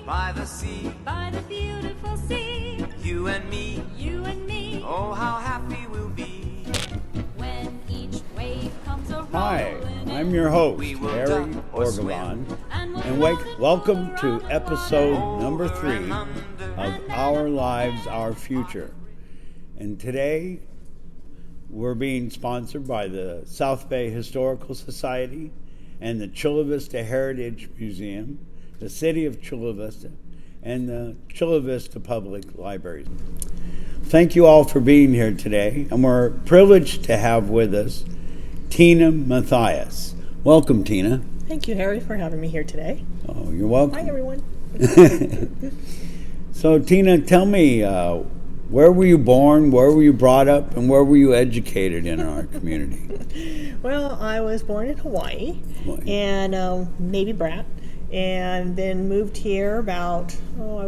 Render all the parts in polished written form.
by the sea, by the beautiful sea. you and me, oh how happy we'll be. When each wave comes a Hi, rolling I'm in, your host, We will Harry duck or Orgovan, swim. and welcome to episode number 3 of Our Lives, Our Future. And today, we're being sponsored by the South Bay Historical Society and the Chula Vista Heritage Museum, the City of Chula Vista, and the Chula Vista Public Libraries. Thank you all for being here today, and we're privileged to have with us Tina Matthias. Welcome, Tina. Thank you, Harry, for having me here today. Oh, you're welcome. Hi, everyone. So, Tina, tell me, where were you born, where were you brought up, and where were you educated in our community? Well, I was born in Hawaii. And Navy brat, and then moved here about 4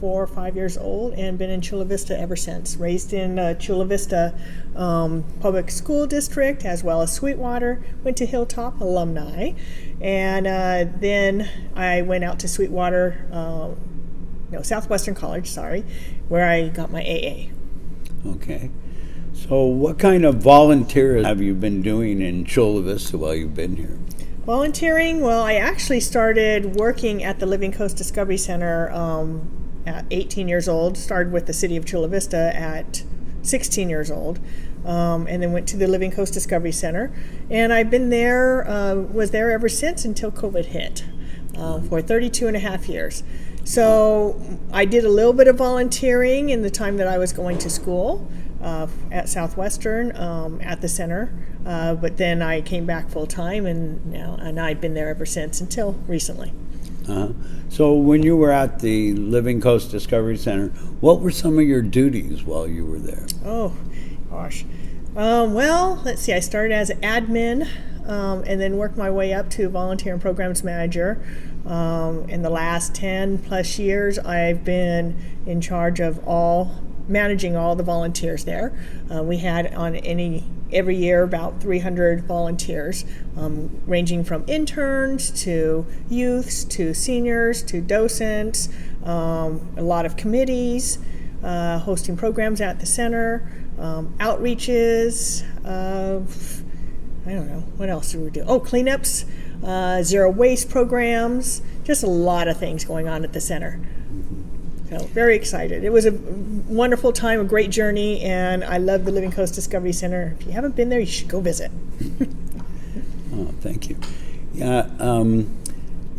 or 5 years old, and been in Chula Vista ever since. Raised in Chula Vista Public School District as well as Sweetwater. Went to Hilltop alumni, and then I went out to Sweetwater, Southwestern College, where I got my AA. Okay. So what kind of volunteer have you been doing in Chula Vista while you've been here? Volunteering, well, I actually started working at the Living Coast Discovery Center at 18 years old. Started with the City of Chula Vista at 16 years old, and then went to the Living Coast Discovery Center. And I've been there, was there ever since until COVID hit, for 32 and a half years. So I did a little bit of volunteering in the time that I was going to school at Southwestern at the center, but then I came back full time, and I've been there ever since until recently. So when you were at the Living Coast Discovery Center, what were some of your duties while you were there? Oh, gosh. Well, let's see. I started as admin, and then worked my way up to volunteer and programs manager. In the last 10 plus years, I've been in charge of managing all the volunteers there. We had every year about 300 volunteers, ranging from interns to youths to seniors to docents, a lot of committees, hosting programs at the center, outreaches, I don't know, what else did we do? Oh, cleanups, zero waste programs, just a lot of things going on at the center. So very excited. It was a wonderful time, a great journey, and I love the Living Coast Discovery Center. If you haven't been there, you should go visit. Oh, thank you. Yeah,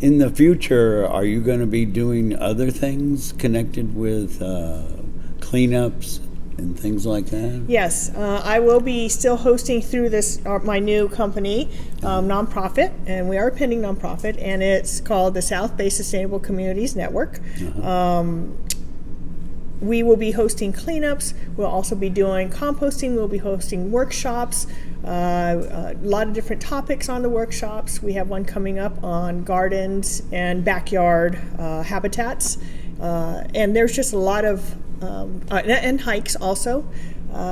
in the future, are you going to be doing other things connected with cleanups and things like that? Yes, I will be still hosting through this my new company, nonprofit, and we are a pending nonprofit, and it's called the South Bay Sustainable Communities Network. We will be hosting cleanups. We'll also be doing composting. We'll be hosting workshops, a lot of different topics on the workshops. We have one coming up on gardens and backyard habitats, and there's just a lot of and hikes also.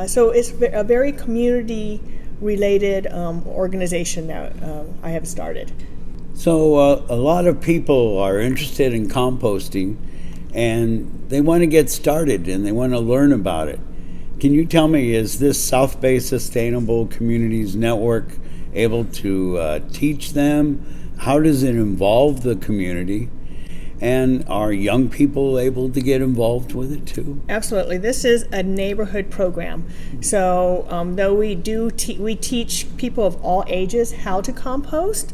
So it's a very community-related organization that I have started. So a lot of people are interested in composting, and they want to get started and they want to learn about it. Can you tell me, is this South Bay Sustainable Communities Network able to teach them? How does it involve the community? And are young people able to get involved with it too? Absolutely. This is a neighborhood program. So though we teach people of all ages how to compost,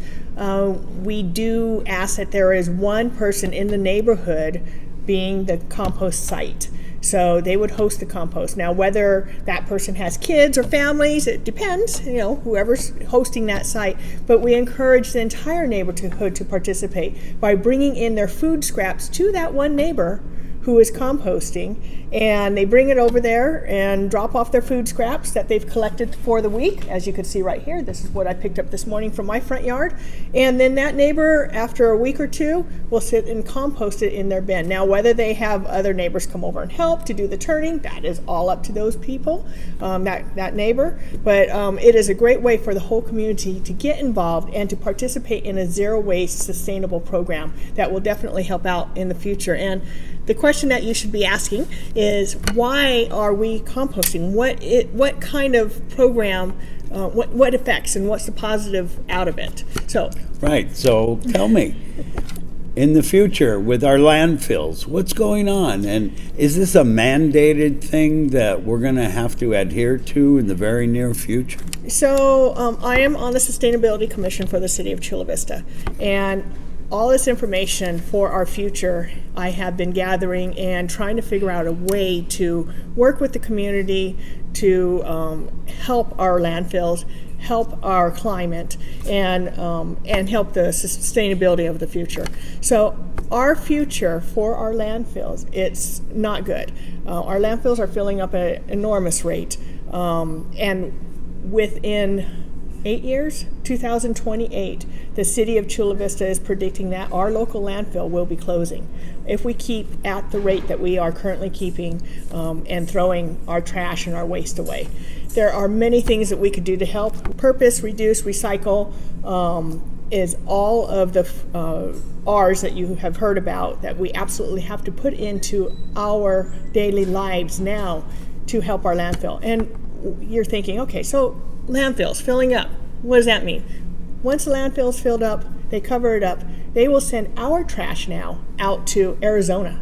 we do ask that there is one person in the neighborhood being the compost site. So they would host the compost. Now, whether that person has kids or families, it depends, whoever's hosting that site. But we encourage the entire neighborhood to participate by bringing in their food scraps to that one neighbor who who is composting, and they bring it over there and drop off their food scraps that they've collected for the week. As you can see right here, this is what I picked up this morning from my front yard. And then that neighbor, after a week or two, will sit and compost it in their bin. Now, whether they have other neighbors come over and help to do the turning, that is all up to those people, that neighbor. But it is a great way for the whole community to get involved and to participate in a zero-waste sustainable program that will definitely help out in the future. And the question that you should be asking is, why are we composting? What kind of program, what effects, and what's the positive out of it? So Right. So tell me, in the future with our landfills, what's going on? And is this a mandated thing that we're going to have to adhere to in the very near future? So I am on the Sustainability Commission for the City of Chula Vista, and all this information for our future I have been gathering and trying to figure out a way to work with the community to help our landfills, help our climate, and help the sustainability of the future. So our future for our landfills, it's not good. Our landfills are filling up at an enormous rate, and within 8 years, 2028, the city of Chula Vista is predicting that our local landfill will be closing if we keep at the rate that we are currently keeping and throwing our trash and our waste away. There are many things that we could do to help. Purpose, reduce, recycle is all of the R's that you have heard about that we absolutely have to put into our daily lives now to help our landfill. And you're thinking, okay, so landfills filling up, what does that mean? Once the landfill is filled up, they cover it up, they will send our trash now out to Arizona.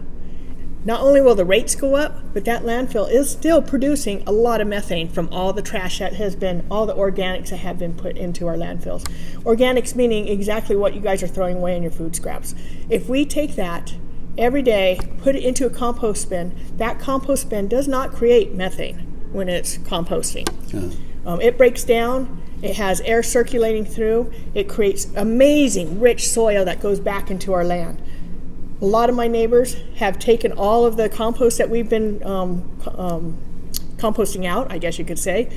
Not only will the rates go up, but that landfill is still producing a lot of methane from all the trash that has been, all the organics that have been put into our landfills. Organics meaning exactly what you guys are throwing away in your food scraps. If we take that every day, put it into a compost bin, that compost bin does not create methane when it's composting. It breaks down, it has air circulating through, it creates amazing rich soil that goes back into our land. A lot of my neighbors have taken all of the compost that we've been composting out, I guess you could say,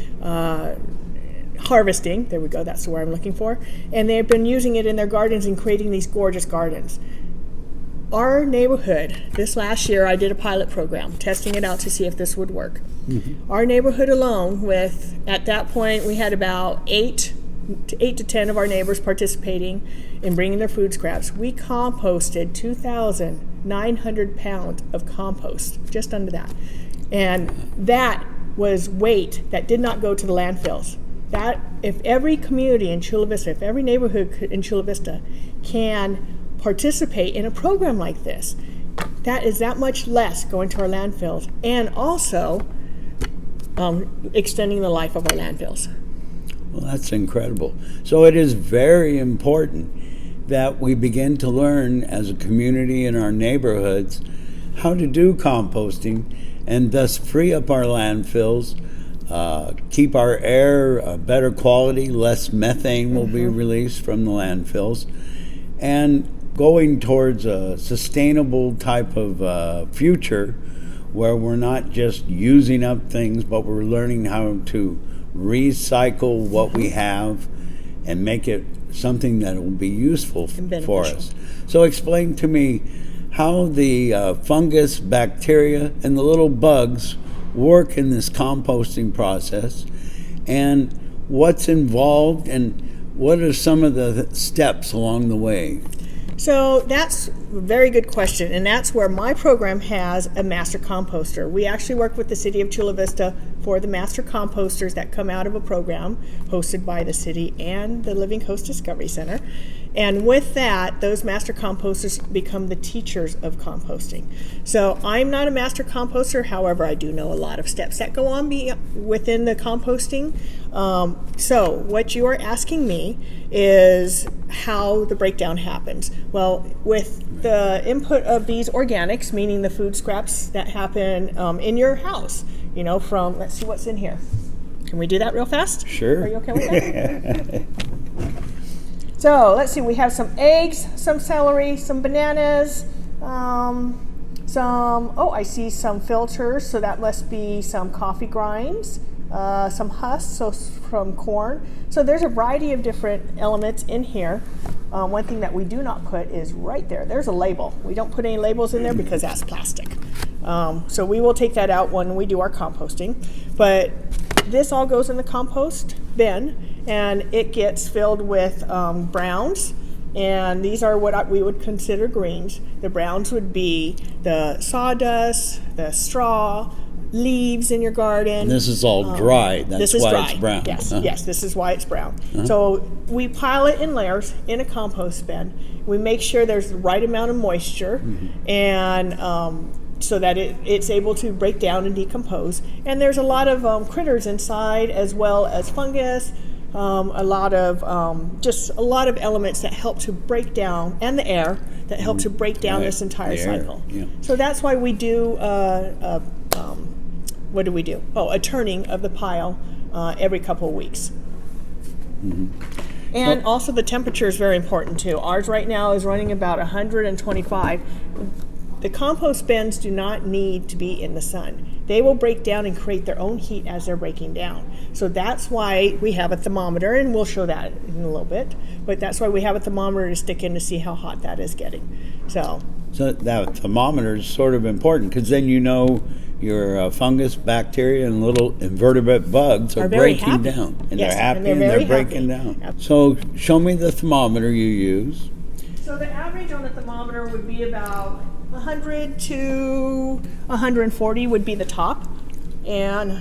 harvesting, there we go, that's the word I'm looking for, and they've been using it in their gardens and creating these gorgeous gardens. Our neighborhood, this last year I did a pilot program, testing it out to see if this would work. Mm-hmm. Our neighborhood alone, at that point we had about 8 to 10 of our neighbors participating in bringing their food scraps. We composted 2,900 pounds of compost, just under that. And that was weight that did not go to the landfills. That, if every community in Chula Vista, if every neighborhood in Chula Vista can participate in a program like this, that is that much less going to our landfills, and also extending the life of our landfills. Well, that's incredible. So it is very important that we begin to learn as a community in our neighborhoods how to do composting and thus free up our landfills, keep our air better quality, less methane will be released from the landfills, and going towards a sustainable type of future where we're not just using up things, but we're learning how to recycle what we have and make it something that will be useful for us. So explain to me how the fungus, bacteria, and the little bugs work in this composting process, and what's involved, and what are some of the steps along the way? So that's a very good question, and that's where my program has a master composter. We actually work with the City of Chula Vista for the master composters that come out of a program hosted by the city and the Living Coast Discovery Center. And with that, those master composters become the teachers of composting. So I'm not a master composter, however, I do know a lot of steps that go on within the composting. So what you are asking me is how the breakdown happens. Well, with the input of these organics, meaning the food scraps that happen in your house, you know, from, let's see what's in here. Can we do that real fast? Sure. Are you okay with that? So let's see, we have some eggs, some celery, some bananas, I see some filters, so that must be some coffee grinds, some husks, so from corn. So there's a variety of different elements in here. One thing that we do not put is right there. There's a label. We don't put any labels in there because that's plastic. So we will take that out when we do our composting. But this all goes in the compost bin, and it gets filled with browns. And these are what we would consider greens. The browns would be the sawdust, the straw, leaves in your garden. And this is all dry. That's why dry. it's brown. Yes, yes, this is why it's brown. So we pile it in layers in a compost bin. We make sure there's the right amount of moisture, and so that it's able to break down and decompose. And there's a lot of critters inside, as well as fungus. A lot of elements that help to break down, and the air that help to break down this entire cycle. Yeah. So that's why we do what do we do? A turning of the pile every couple of weeks. And also the temperature is very important too. Ours right now is running about 125. The compost bins do not need to be in the sun. They will break down and create their own heat as they're breaking down. So that's why we have a thermometer, and we'll show that in a little bit. But that's why we have a thermometer to stick in to see how hot that is getting. So that thermometer is sort of important, because then you know your fungus, bacteria, and little invertebrate bugs are breaking down. And yes, they're happy and they're breaking down. Yep. So show me the thermometer you use. So the average on the thermometer would be about 100 to 140 would be the top. And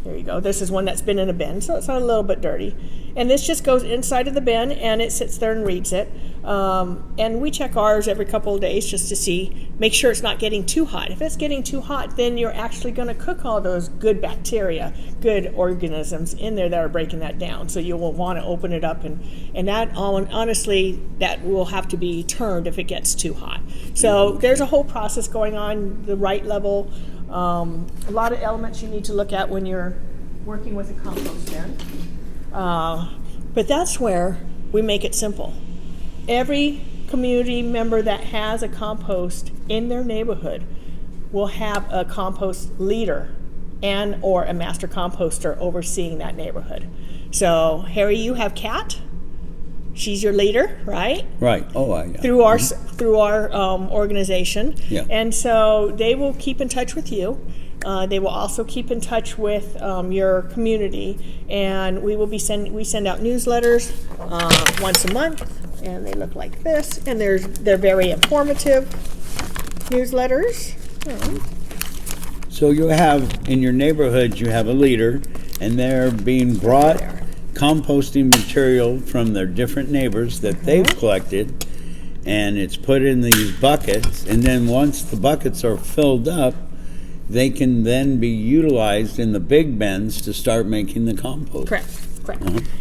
there you go. This is one that's been in a bin, so it's a little bit dirty. And this just goes inside of the bin, and it sits there and reads it. And we check ours every couple of days just to make sure it's not getting too hot. If it's getting too hot, then you're actually going to cook all those good bacteria, good organisms in there that are breaking that down. So you will want to open it up, and that honestly, that will have to be turned if it gets too hot. So there's a whole process going on, the right level. A lot of elements you need to look at when you're working with a compost bin. But that's where we make it simple. Every community member that has a compost in their neighborhood will have a compost leader and or a master composter overseeing that neighborhood. So Harry, you have Kat. She's your leader, right? Right. Oh, yeah. Through our organization. Yeah. And so they will keep in touch with you. They will also keep in touch with your community, and we send out newsletters once a month, and they look like this, and they're very informative newsletters. So you have in your neighborhood, you have a leader, and they're being brought composting material from their different neighbors that they've collected, and it's put in these buckets, and then once the buckets are filled up, they can then be utilized in the big bins to start making the compost. Correct.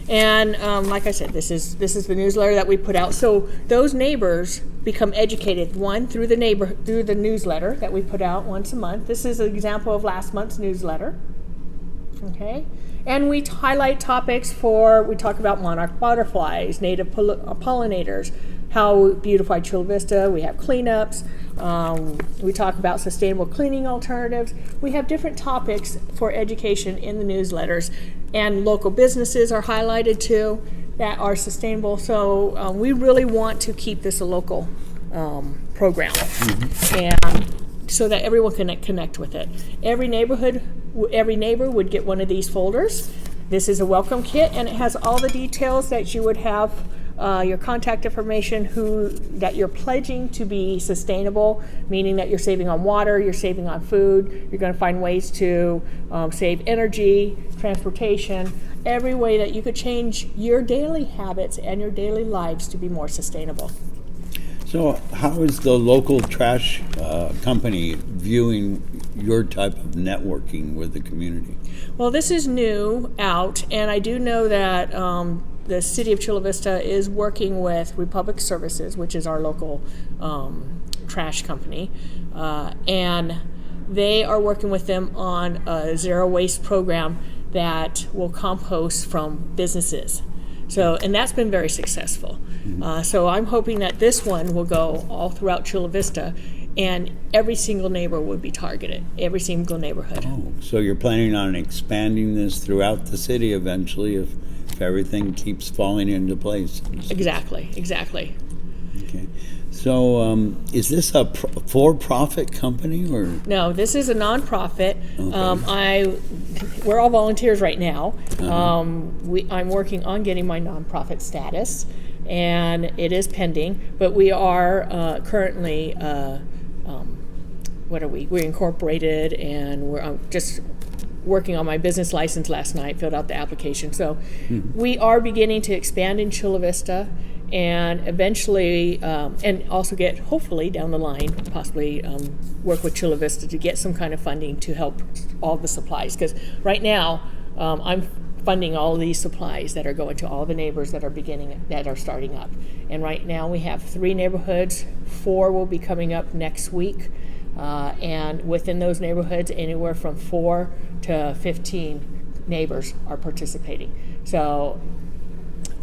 And like I said, this is the newsletter that we put out. So those neighbors become educated, one, through the newsletter that we put out once a month. This is an example of last month's newsletter. Okay. And we highlight topics we talk about monarch butterflies, native pollinators, how beautify Chula Vista. We have cleanups. We talk about sustainable cleaning alternatives. We have different topics for education in the newsletters, and local businesses are highlighted too that are sustainable. So we really want to keep this a local program, and so that everyone can connect with it. Every neighbor would get one of these folders. This is a welcome kit, and it has all the details that you would have. Your contact information, that you're pledging to be sustainable, meaning that you're saving on water, you're saving on food, you're going to find ways to save energy, transportation, every way that you could change your daily habits and your daily lives to be more sustainable. So how is the local trash company viewing your type of networking with the community? Well, this is new out, and I do know that the City of Chula Vista is working with Republic Services, which is our local trash company, and they are working with them on a zero waste program that will compost from businesses. So, and that's been very successful. So I'm hoping that this one will go all throughout Chula Vista, and every single neighbor would be targeted, every single neighborhood. Oh, so you're planning on expanding this throughout the city eventually if everything keeps falling into place? Exactly. Okay. So is this a for-profit company or? No, this is a nonprofit. Okay. We're all volunteers right now. I'm working on getting my nonprofit status, and it is pending. But we are currently, what are we? We're incorporated, and we're just working on my business license last night. Filled out the application, so we are beginning to expand in Chula Vista. And eventually, and also get, hopefully down the line, possibly work with Chula Vista to get some kind of funding to help all the supplies. Because right now, I'm funding all of these supplies that are going to all the neighbors that are starting up. And right now we have 3 neighborhoods, 4 will be coming up next week. And within those neighborhoods, anywhere from 4 to 15 neighbors are participating. So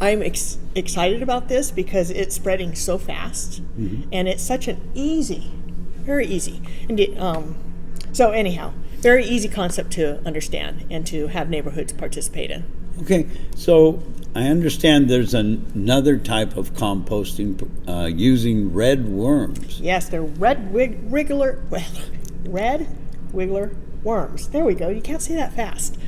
I'm excited about this because it's spreading so fast, and it's such an very easy, and so anyhow, very easy concept to understand and to have neighborhoods participate in. Okay, so I understand there's another type of composting using red worms. Yes, they're red wiggler worms. There we go. You can't say that fast.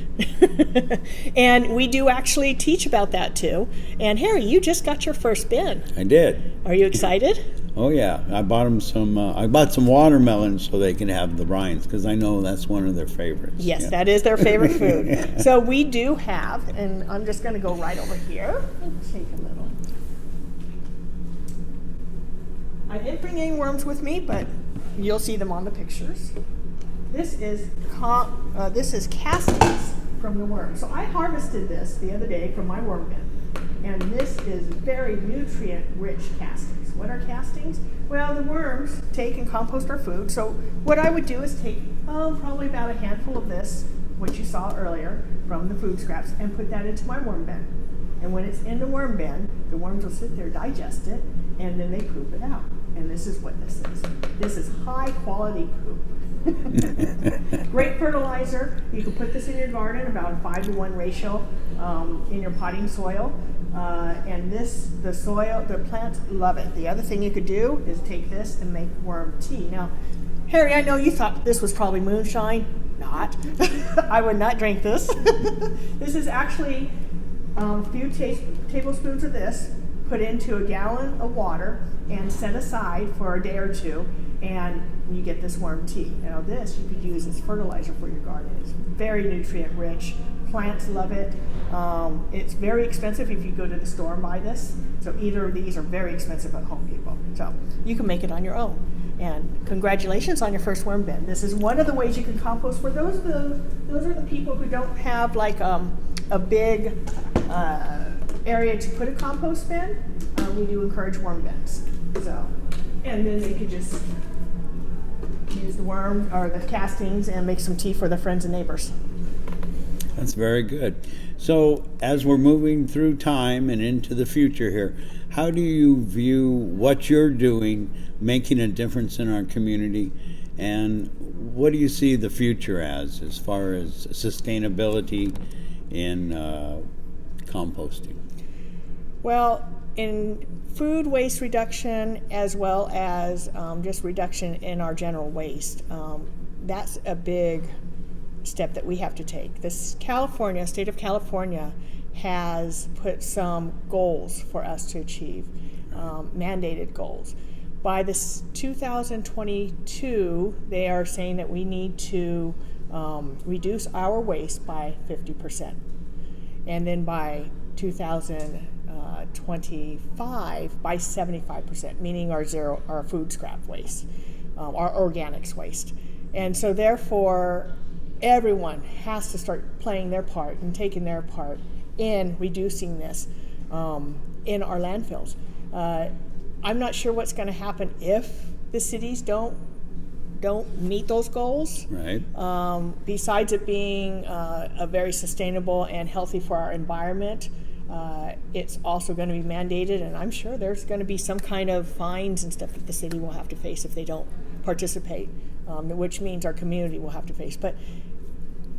And we do actually teach about that too. And Harry, you just got your first bin. I did. Are you excited? Oh yeah, I bought them some. I bought some watermelons so they can have the rinds because I know that's one of their favorites. Yes, yeah. That is their favorite food. Yeah. So we do have, and I'm just going to go right over here and take a little. I didn't bring any worms with me, but you'll see them on the pictures. This is castings from the worm. So I harvested this the other day from my worm bin, and this is very nutrient-rich castings. What are castings? Well, the worms take and compost our food. So what I would do is take probably about a handful of this, what you saw earlier, from the food scraps, and put that into my worm bin. And when it's in the worm bin, the worms will sit there, digest it, and then they poop it out. And this is what this is. This is high-quality poop. Great fertilizer. You can put this in your garden, about a 5-to-1 ratio in your potting soil. And the plants love it. The other thing you could do is take this and make worm tea. Now, Harry, I know you thought this was probably moonshine. Not. I would not drink this. This is actually a few tablespoons of this put into a gallon of water and set aside for a day or two, and you get this worm tea. Now this you could use as fertilizer for your garden. It's very nutrient rich. Plants love it. It's very expensive if you go to the store and buy this. So either of these are very expensive at Home Depot. So you can make it on your own. And congratulations on your first worm bin. This is one of the ways you can compost. For those are the people who don't have like a big area to put a compost bin. We do encourage worm bins. So, and then they could just use the worm or the castings and make some tea for their friends and neighbors. That's very good. So as we're moving through time and into the future here, how do you view what you're doing making a difference in our community, and what do you see the future as far as sustainability in composting? Well, in food waste reduction as well as just reduction in our general waste, that's a big step that we have to take. State of California has put some goals for us to achieve, mandated goals. By this 2022, they are saying that we need to reduce our waste by 50%. And then by 2025 by 75%, meaning our food scrap waste, our organics waste. And so therefore, everyone has to start playing their part and taking their part in reducing this in our landfills. I'm not sure what's going to happen if the cities don't meet those goals. Right. Besides it being a very sustainable and healthy for our environment, It's also going to be mandated, and I'm sure there's going to be some kind of fines and stuff that the city will have to face if they don't participate, which means our community will have to face. But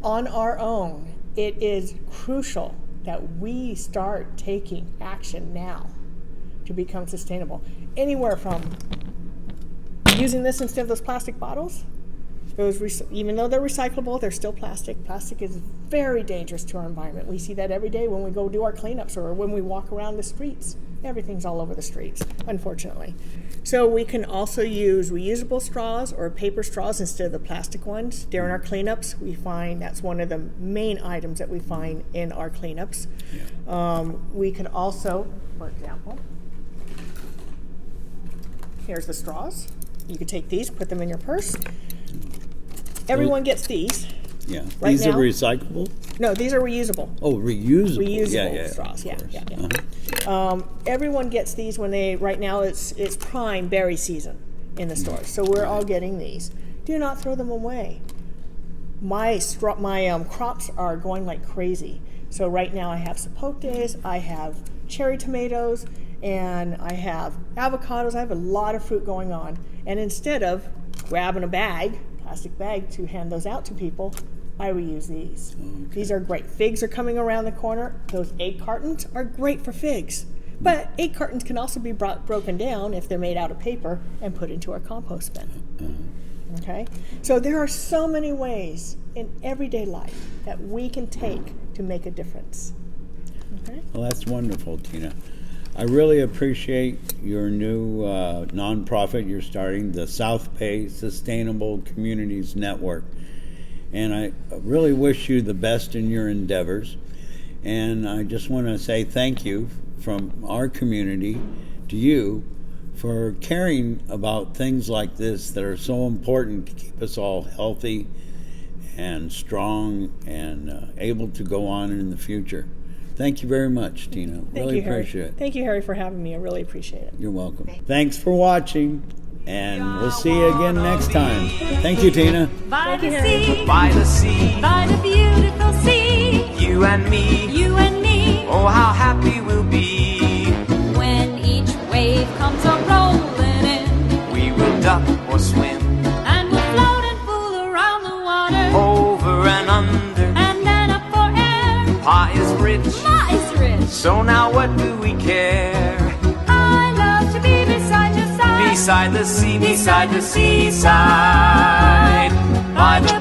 on our own, it is crucial that we start taking action now to become sustainable. Anywhere from using this instead of those plastic bottles. Even though they're recyclable, they're still plastic. Plastic is very dangerous to our environment. We see that every day when we go do our cleanups or when we walk around the streets. Everything's all over the streets, unfortunately. So we can also use reusable straws or paper straws instead of the plastic ones. During our cleanups, we find that's one of the main items that we find in our cleanups. We can also, for example, here's the straws. You can take these, put them in your purse. Everyone gets these. Yeah. Right These now. are recyclable? No, these are reusable. Oh, reusable. Reusable straws. Yeah. Everyone gets these when right now it's prime berry season in the stores. So we're all getting these. Do not throw them away. My crops are going like crazy. So right now I have sapotes, I have cherry tomatoes, and I have avocados. I have a lot of fruit going on. And instead of grabbing a plastic bag to hand those out to people, I reuse these. Okay. These are great. Figs are coming around the corner. Those egg cartons are great for figs. But egg cartons can also be broken down if they're made out of paper and put into our compost bin. Okay? So there are so many ways in everyday life that we can take to make a difference. Okay? Well, that's wonderful, Tina. I really appreciate your new nonprofit you're starting, the South Bay Sustainable Communities Network. And I really wish you the best in your endeavors. And I just want to say thank you from our community to you for caring about things like this that are so important to keep us all healthy and strong and able to go on in the future. Thank you very much, Tina. Really appreciate it. Thank you, Harry, for having me. I really appreciate it. You're welcome. Thanks for watching, and we'll see you again next time. Thank you, Tina. By Thank you, the Harry. sea, by the sea, By the beautiful sea, you and me. you and me. Oh, how happy we'll be. When each wave comes a-rolling in, We will duck or swim and we'll float and fool around the water, over and under. and then up for air. Pa is rich, Ma is rich. so now what do we care? I love to be beside your side, Beside the sea, beside the seaside, by the